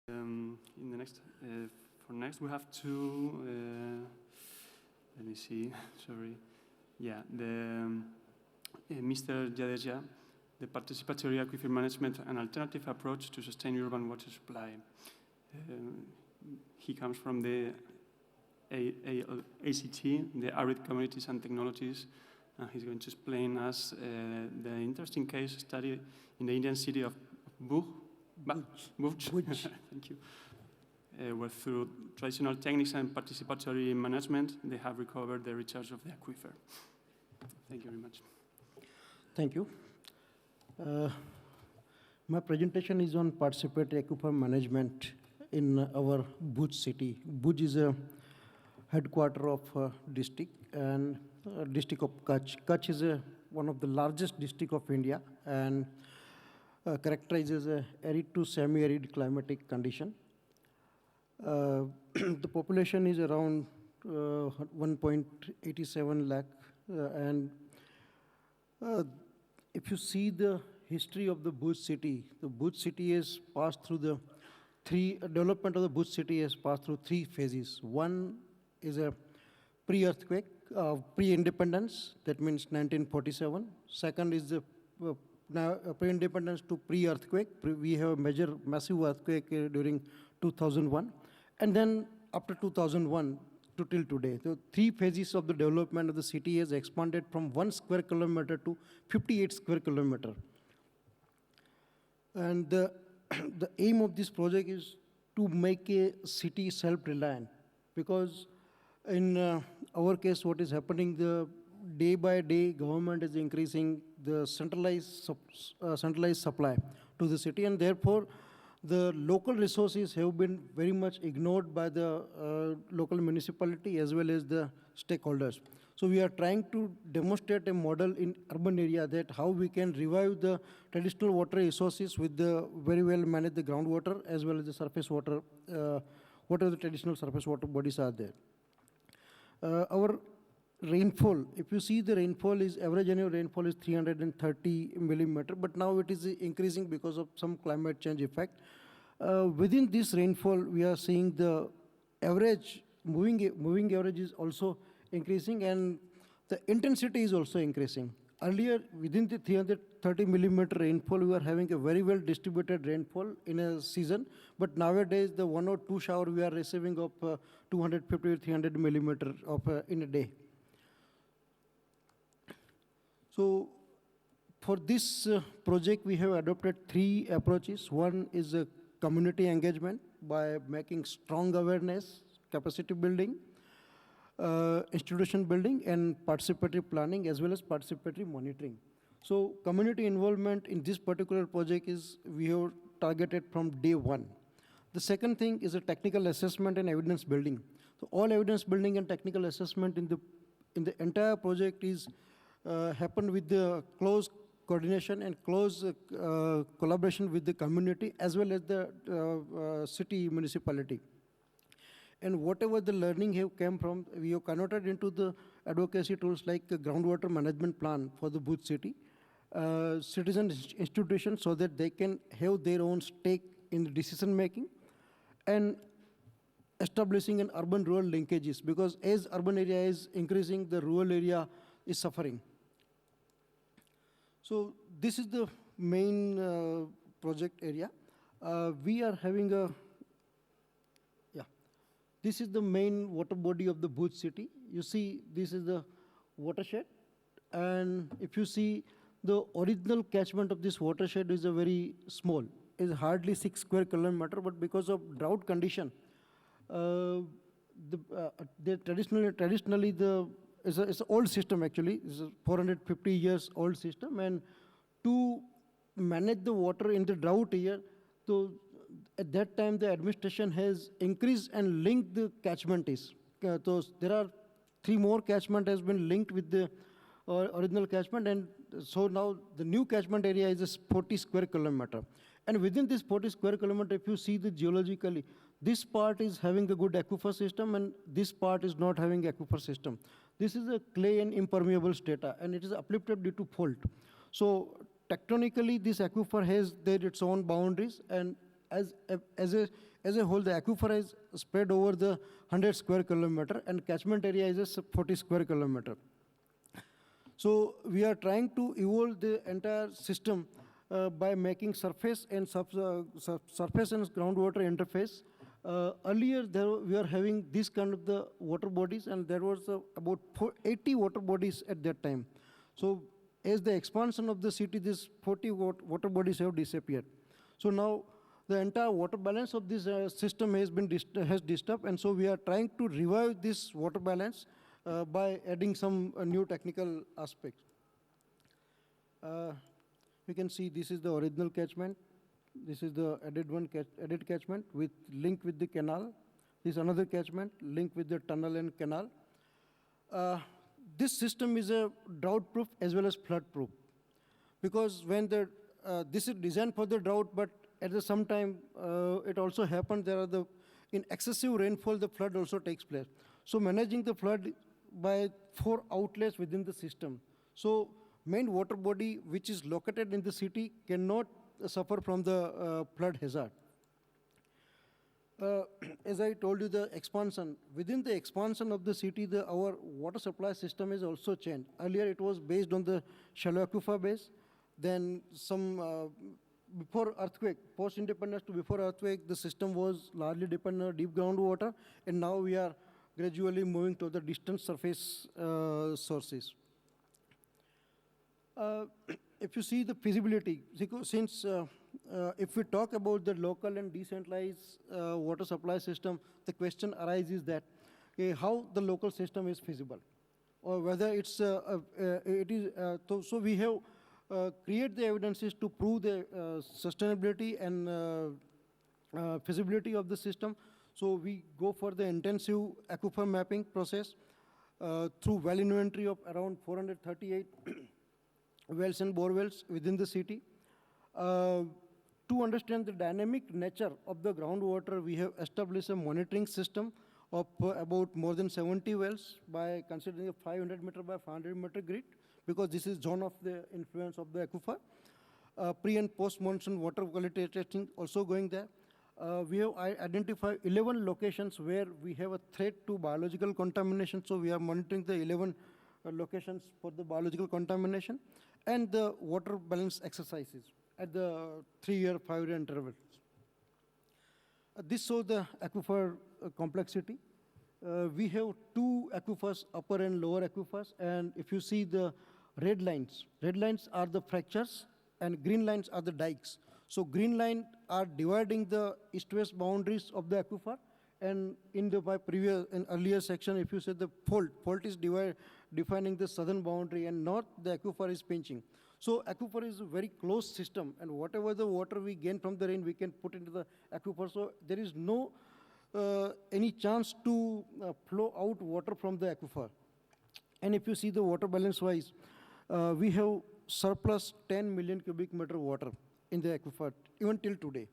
In the next, for next, we have two. Let me see. Sorry. Yeah, the Mr. Jadeja, the Participatory Aquifer Management, an alternative approach to sustain urban water supply. He comes from the ACT, the Arid Communities and Technologies. He's going to explain us the interesting case study in the Indian city of Bhuj. Thank you. Where through traditional techniques and participatory management, they have recovered the recharge of the aquifer. Thank you very much. Thank you. My presentation is on participatory aquifer management in our Bhuj city. Bhuj is a headquarter of district and district of Kutch. Kutch is one of the largest district of India and characterizes a arid to semi-arid climatic condition. The population is around 1.87 lakh and if you see the history of the Bhuj city has passed through the development of the Bhuj city has passed through three phases. One is a pre-earthquake, pre-independence, that means 1947. Second is the pre-independence to pre-earthquake. We have a massive earthquake during 2001. And then after 2001 to till today. So three phases of the development of the city has expanded from 1 square kilometer to 58 square kilometer. And the aim of this project is to make a city self-reliant, because in our case, what is happening, the day by day government is increasing the centralized supply to the city, and therefore the local resources have been very much ignored by the local municipality as well as the stakeholders. So we are trying to demonstrate a model in urban area that how we can revive the traditional water resources with the very well manage the groundwater as well as the surface water, whatever the traditional surface water bodies are there. Our rainfall, if you see the rainfall is, average annual rainfall is 330 millimeter, but now it is increasing because of some climate change effect. Within this rainfall, we are seeing the average, moving average is also increasing and the intensity is also increasing. Earlier, within the 330 millimeter rainfall, we were having a very well distributed rainfall in a season, but nowadays the 1 or 2 shower we are receiving of 250 or 300 millimeter of in a day. So for this project, we have adopted 3 approaches. One is a community engagement by making strong awareness, capacity building, institution building, and participatory planning as well as participatory monitoring. So community involvement in this particular project is we have targeted from day 1. The second thing is a technical assessment and evidence building. So all evidence building and technical assessment in the entire project is happen with the close coordination and close collaboration with the community as well as the city municipality. And whatever the learning have come from, we have converted into the advocacy tools like the groundwater management plan for the Bhuj city, citizen institutions so that they can have their own stake in the decision making, and establishing an urban-rural linkages, because as urban area is increasing, the rural area is suffering. So this is the main project area. We are having this is the main water body of the Bhuj city. You see, this is the watershed. And if you see, the original catchment of this watershed is a very small, is hardly 6 square kilometer, but because of drought condition, traditionally it's an old system actually. It's a 450 years old system, and to manage the water in the drought year, so at that time the administration has increased and linked the catchments. So there are 3 more catchment has been linked with the original catchment, and so now the new catchment area is a 40 square kilometer. And within this 40 square kilometer, if you see the geologically, this part is having a good aquifer system and this part is not having aquifer system. This is a clay and impermeable strata, and it is uplifted due to fault. So tectonically, this aquifer has its own boundaries, and as a whole, the aquifer is spread over the 100 square kilometer, and catchment area is a 40 square kilometer. So we are trying to evolve the entire system by making surface and surface and groundwater interface. Earlier, we are having this kind of the water bodies, and there was about 80 water bodies at that time. So as the expansion of the city, these 40 water bodies have disappeared. So now the entire water balance of this system has disturbed, and so we are trying to revive this water balance by adding some new technical aspects. You can see this is the original catchment. This is the added catchment with link with the canal. This is another catchment link with the tunnel and canal. This system is a drought-proof as well as flood-proof, because when this is designed for the drought, but at the same time it also happened in excessive rainfall the flood also takes place. So managing the flood by 4 outlets within the system. So main water body which is located in the city cannot suffer from the flood hazard. As I told you, the expansion, within the expansion of the city, our water supply system is also changed. Earlier it was based on the shallow aquifer base, then before earthquake, post-independence to before earthquake, the system was largely dependent on deep groundwater, and now we are gradually moving to the distant surface sources. If you see the feasibility, since if we talk about the local and decentralized water supply system, the question arises that how the local system is feasible, or whether it is. So we have create the evidences to prove the sustainability and feasibility of the system. So we go for the intensive aquifer mapping process through well inventory of around 438 wells and bore wells within the city. To understand the dynamic nature of the groundwater, we have established a monitoring system of about more than 70 wells by considering a 500 meter by 500 meter grid, because this is zone of the influence of the aquifer. Pre and post monsoon water quality testing also going there. We have identified 11 locations where we have a threat to biological contamination, so we are monitoring the 11 locations for the biological contamination, and the water balance exercises at the 3-year, 5-year intervals. This shows the aquifer complexity. We have 2 aquifers, upper and lower aquifers, and if you see the red lines are the fractures, and green lines are the dikes. So green line are dividing the east-west boundaries of the aquifer, and in my earlier section, if you say the fault is defining the southern boundary, and north the aquifer is pinching. So aquifer is a very closed system, and whatever the water we gain from the rain, we can put into the aquifer. So there is no any chance to flow out water from the aquifer. And if you see the water balance wise, we have surplus 10 million cubic meter water in the aquifer, even till today.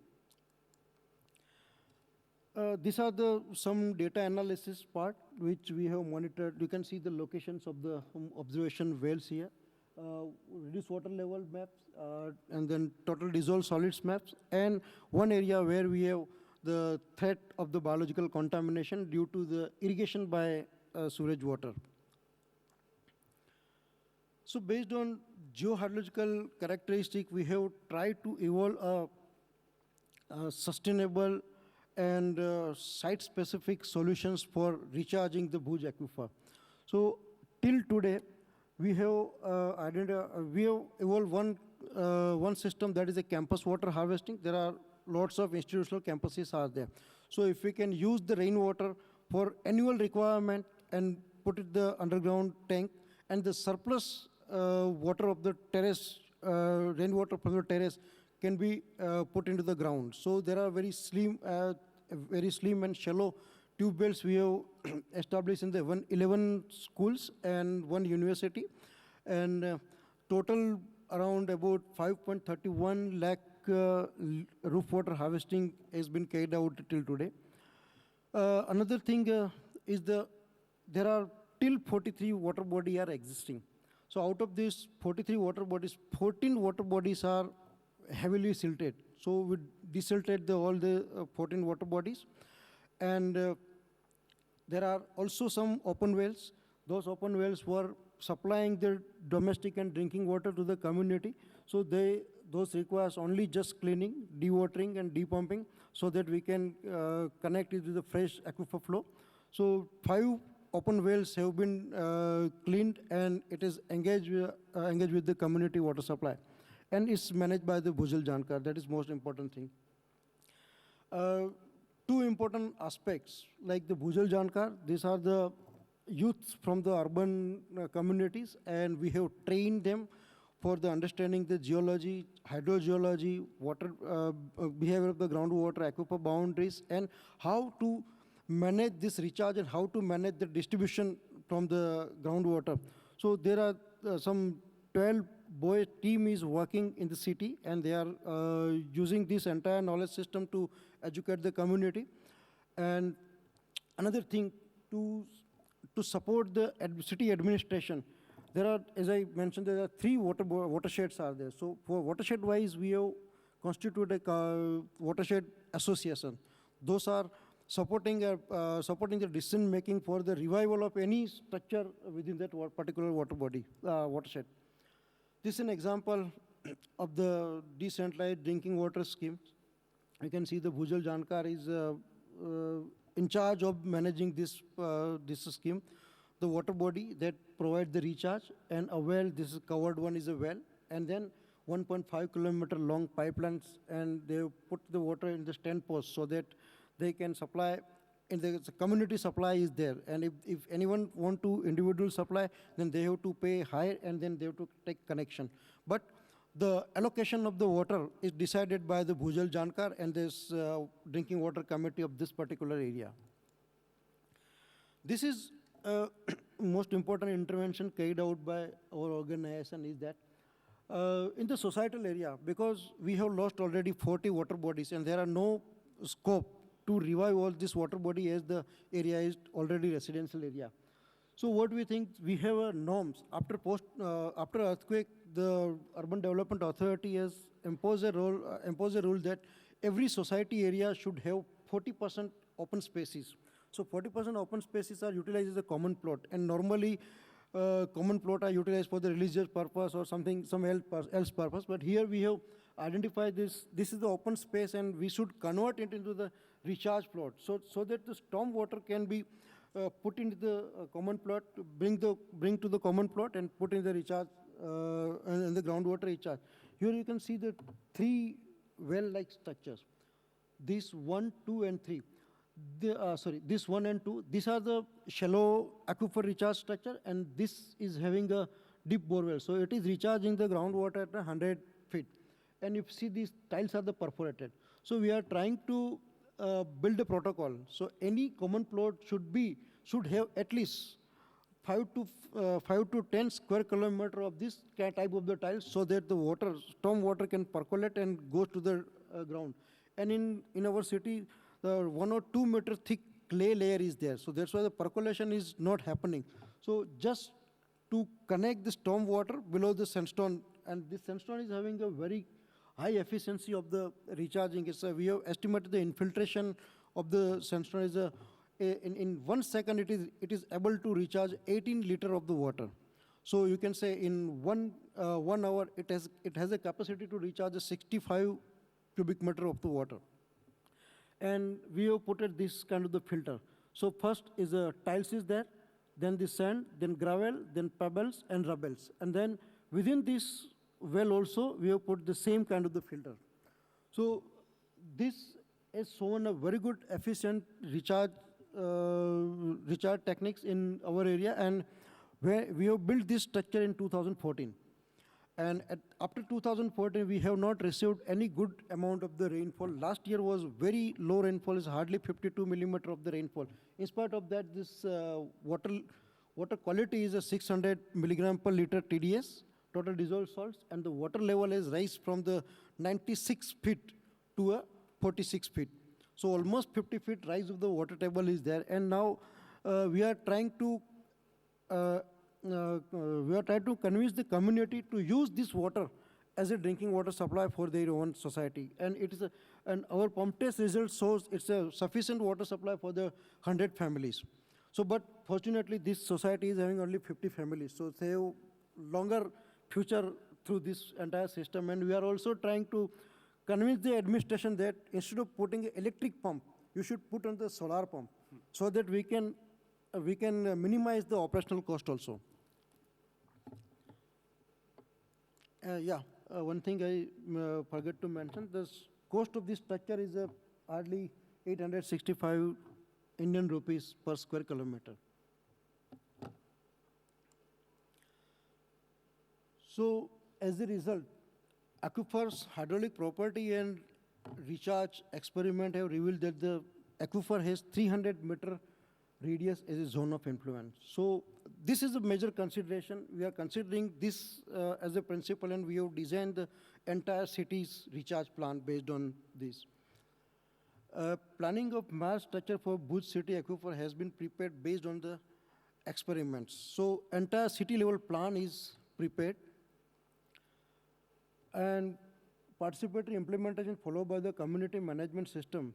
These are some data analysis part which we have monitored. You can see the locations of the observation wells here. Reduced water level maps, and then total dissolved solids maps, and one area where we have the threat of the biological contamination due to the irrigation by sewage water. So based on geohydrological characteristic, we have tried to evolve a sustainable and site-specific solutions for recharging the Bhuj aquifer. So till today, we have evolved one system, that is a campus water harvesting. There are lots of institutional campuses are there. So if we can use the rainwater for annual requirement and put it the underground tank, and the surplus water of the terrace, rainwater from the terrace can be put into the ground. So there are very slim and shallow tube wells we have established in the 11 schools and 1 university, and total around about 5.31 lakh roof water harvesting has been carried out till today. Another thing is there are till 43 water bodies are existing. So out of these 43 water bodies, 14 water bodies are heavily silted. So with desiltate all the 14 water bodies. And there are also some open wells. Those open wells were supplying the domestic and drinking water to the community. So those requires only just cleaning, dewatering, and depumping so that we can connect it with the fresh aquifer flow. So 5 open wells have been cleaned, and it is engaged with the community water supply. And it's managed by the Bhujal Jankar. That is most important thing. 2 important aspects, like the Bhujal Jankar, these are the youths from the urban communities, and we have trained them for the understanding the geology, hydrogeology, water behavior of the groundwater, aquifer boundaries, and how to manage this recharge and how to manage the distribution from the groundwater. So there are some 12 boy team is working in the city, and they are using this entire knowledge system to educate the community. And another thing, to support the city administration, there are, as I mentioned, there are 3 watersheds are there. So for watershed wise, we have constituted a watershed association. Those are supporting the decision making for the revival of any structure within that particular water body, watershed. This is an example of the decentralized drinking water scheme. You can see the Bhujal Jankar is in charge of managing this scheme. The water body that provides the recharge, and a well, this is covered one is a well, and then 1.5 kilometer long pipelines, and they put the water in the stand post so that they can supply, and the community supply is there. And if anyone want to individual supply, then they have to pay higher, and then they have to take connection. But the allocation of the water is decided by the Bhujal Jankar and this drinking water committee of this particular area. This is most important intervention carried out by our organization is that in the societal area, because we have lost already 40 water bodies, and there are no scope to revive all this water body as the area is already residential area. So what we think, we have norms. After earthquake, the Urban Development Authority has imposed a rule that every society area should have 40% open spaces. So 40% open spaces are utilized as a common plot, and normally common plot are utilized for the religious purpose or some else purpose. But here we have identified this is the open space, and we should convert it into the recharge plot, so that the storm water can be put into the common plot, bring to the common plot and put in the recharge and the groundwater recharge. Here you can see the 3 well-like structures. This 1, 2, and 3. This 1 and 2. These are the shallow aquifer recharge structure, and this is having a deep borewell. So it is recharging the groundwater at 100 feet. And if you see, these tiles are the perforated. So we are trying to build a protocol. So any common plot should have at least 5 to 10 square kilometer of this type of the tiles, so that the storm water can percolate and go to the ground. And in our city, the 1 or 2 meter thick clay layer is there. So that's why the percolation is not happening. So just to connect the storm water below the sandstone, and this sandstone is having a very high efficiency of the recharging. We have estimated the infiltration of the sandstone is in 1 second it is able to recharge 18 liter of the water. So you can say in 1 hour it has a capacity to recharge 65 cubic meter of the water. And we have put this kind of the filter. So first is tiles is there, then the sand, then gravel, then pebbles and rubbles. And then within this well also, we have put the same kind of the filter. So this has shown a very good efficient recharge techniques in our area, and where we have built this structure in 2014. And after 2014, we have not received any good amount of the rainfall. Last year was very low rainfall, is hardly 52 millimeter of the rainfall. In spite of that, this water quality is a 600 milligram per liter TDS, total dissolved salts, and the water level has raised from the 96 feet to 46 feet. So almost 50 feet rise of the water table is there. And now we are trying to convince the community to use this water as a drinking water supply for their own society. And it is and our pump test result shows it's a sufficient water supply for the 100 families. So, but fortunately, this society is having only 50 families. So they have longer future through this entire system. And we are also trying to convince the administration that instead of putting an electric pump, you should put on the solar pump so that we can minimize the operational cost also. One thing I forgot to mention, the cost of this structure is hardly 865 Indian rupees per square kilometer. So as a result, Aquifer's hydraulic property and recharge experiment have revealed that the aquifer has 300-meter radius as a zone of influence. So this is a major consideration. We are considering this as a principle, and we have designed the entire city's recharge plan based on this. Planning of mass structure for Bhuj city aquifer has been prepared based on the experiments. So entire city level plan is prepared, and participatory implementation followed by the community management system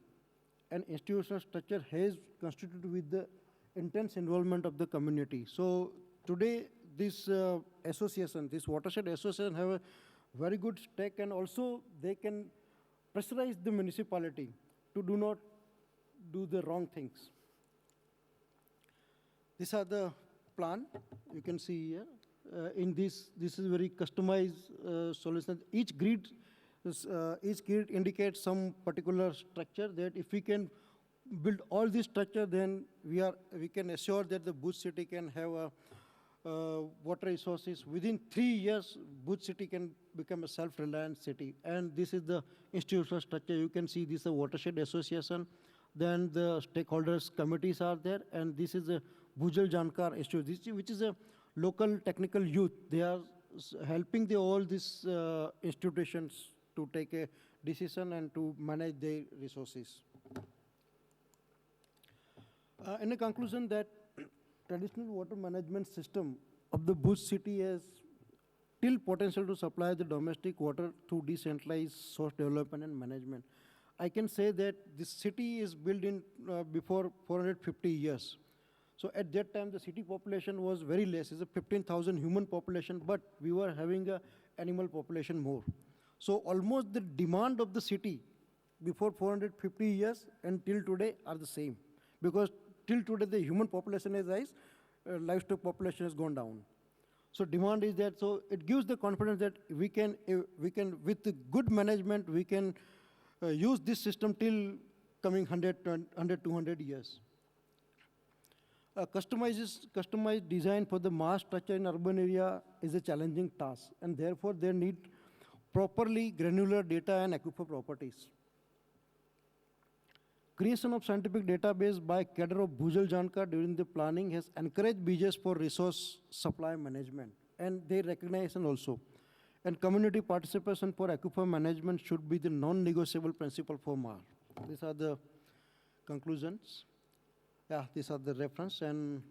and institutional structure has constituted with the intense involvement of the community. So today, this association, this watershed association have a very good stake, and also they can pressurize the municipality to do not do the wrong things. These are the plan you can see here. In this is very customized solution. Each grid indicates some particular structure that if we can build all this structure, then we can assure that the Bhuj city can have water resources. Within 3 years, Bhuj city can become a self-reliant city. And this is the institutional structure. You can see this is a watershed association. Then the stakeholders committees are there, and this is a Bhujal Jankar Institute, which is a local technical youth. They are helping all these institutions to take a decision and to manage their resources. In a conclusion, that traditional water management system of the Bhuj city has still potential to supply the domestic water through decentralized source development and management. I can say that this city is built in before 450 years. So at that time, the city population was very less. It's a 15,000 human population, but we were having a animal population more. So almost the demand of the city before 450 years and till today are the same. Because till today, the human population is rise, livestock population has gone down. So demand is there. So it gives the confidence that we can with the good management, we can use this system till coming 100, 200 years. Customized design for the mass structure in urban area is a challenging task, and therefore they need properly granular data and aquifer properties. Creation of scientific database by cadre of Bhujal Jankar during the planning has encouraged BJs for resource supply management, and their recognition also. And community participation for aquifer management should be the non-negotiable principle for MAR. These are the conclusions. Yeah, these are the reference, and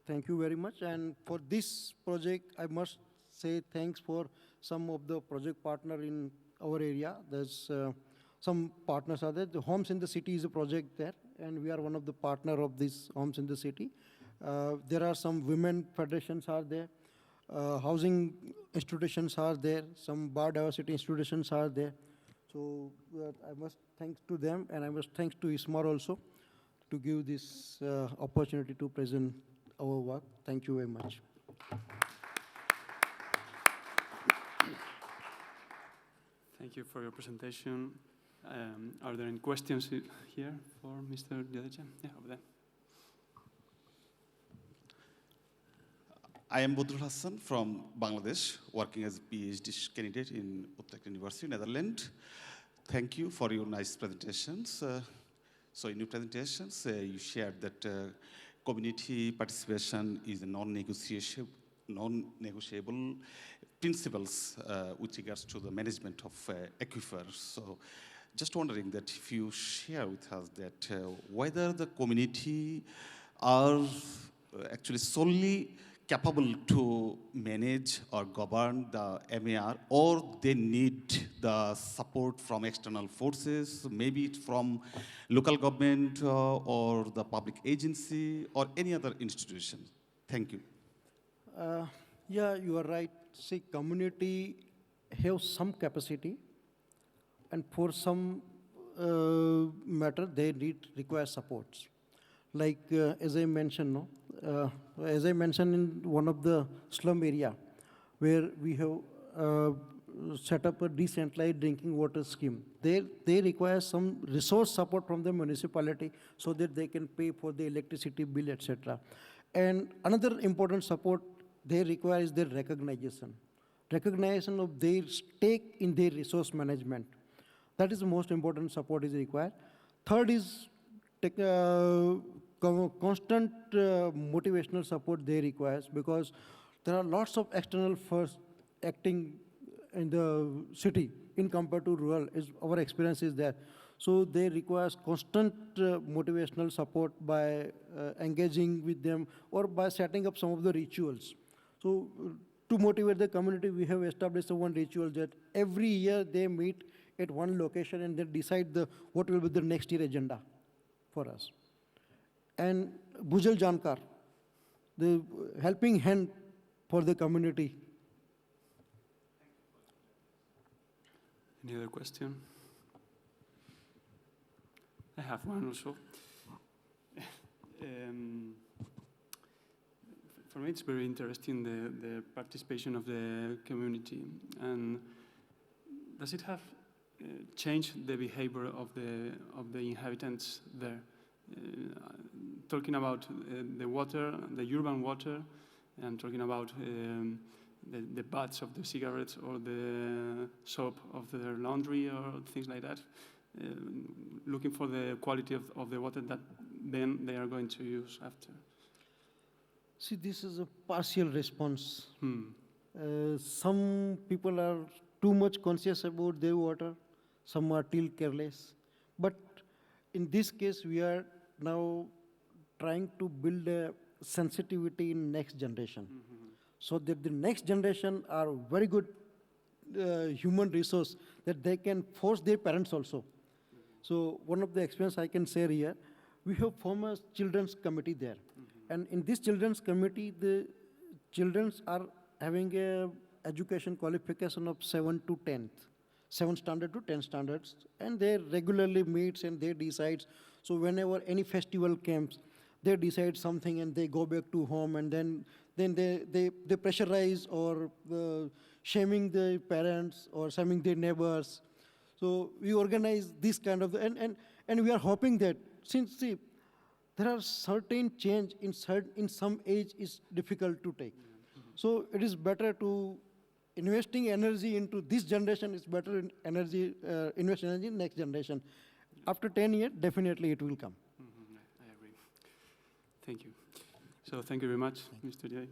thank you very much. And for this project, I must say thanks for some of the project partner in our area. There's some partners are there. The Homes in the City is a project there, and we are one of the partner of this Homes in the City. There are some women federations are there. Housing institutions are there. Some biodiversity institutions are there. So I must thanks to them, and I must thanks to ISMAR also to give this opportunity to present our work. Thank you very much. Thank you for your presentation. Are there any questions here for Mr. Jadeja? Yeah, over there. I am Budrul Hassan from Bangladesh, working as a PhD candidate in Utrecht University, Netherlands. Thank you for your nice presentations. So in your presentations, you shared that community participation is a non-negotiable principles with regards to the management of aquifers. So just wondering that if you share with us that whether the community are actually solely capable to manage or govern the MAR, or they need the support from external forces, maybe it's from local government or the public agency or any other institution? Thank you. Yeah, you are right. See, community have some capacity, and for some matter, they require supports. Like as I mentioned, no, as I mentioned in one of the slum area, where we have set up a decentralized drinking water scheme. They require some resource support from the municipality so that they can pay for the electricity bill, etc. And another important support they require is their recognition of their stake in their resource management. That is the most important support is required. Third is constant motivational support they require, because there are lots of external force acting in the city in compared to rural. Our experience is that. So they require constant motivational support by engaging with them or by setting up some of the rituals. So to motivate the community, we have established one ritual that every year they meet at one location and they decide what will be the next year agenda for us. And Bhujal Jankar, the helping hand for the community. Any other question? I have one also. For me, it's very interesting the participation of the community. And does it have changed the behavior of the inhabitants there? Talking about the water, the urban water, and talking about the butts of the cigarettes or the soap of their laundry or things like that, looking for the quality of the water that then they are going to use after. See, this is a partial response. Some people are too much conscious about their water, some are still careless. But in this case, we are now trying to build a sensitivity in next generation, so that the next generation are very good human resource that they can force their parents also. So one of the experience I can share here, we have formed a children's committee there. And in this children's committee, the children are having a education qualification of 7 to 10th, 7 standard to 10 standards, and they regularly meets and they decide. So whenever any festival comes, they decide something and they go back to home, and then they pressurize or shaming the parents or shaming their neighbors. So we organize this kind of, and we are hoping that since there are certain change in some age is difficult to take. So it is better to investing energy into this generation is better in energy, invest energy in next generation. After 10 years, definitely it will come. I agree. Thank you. So thank you very much, Mr. Jay.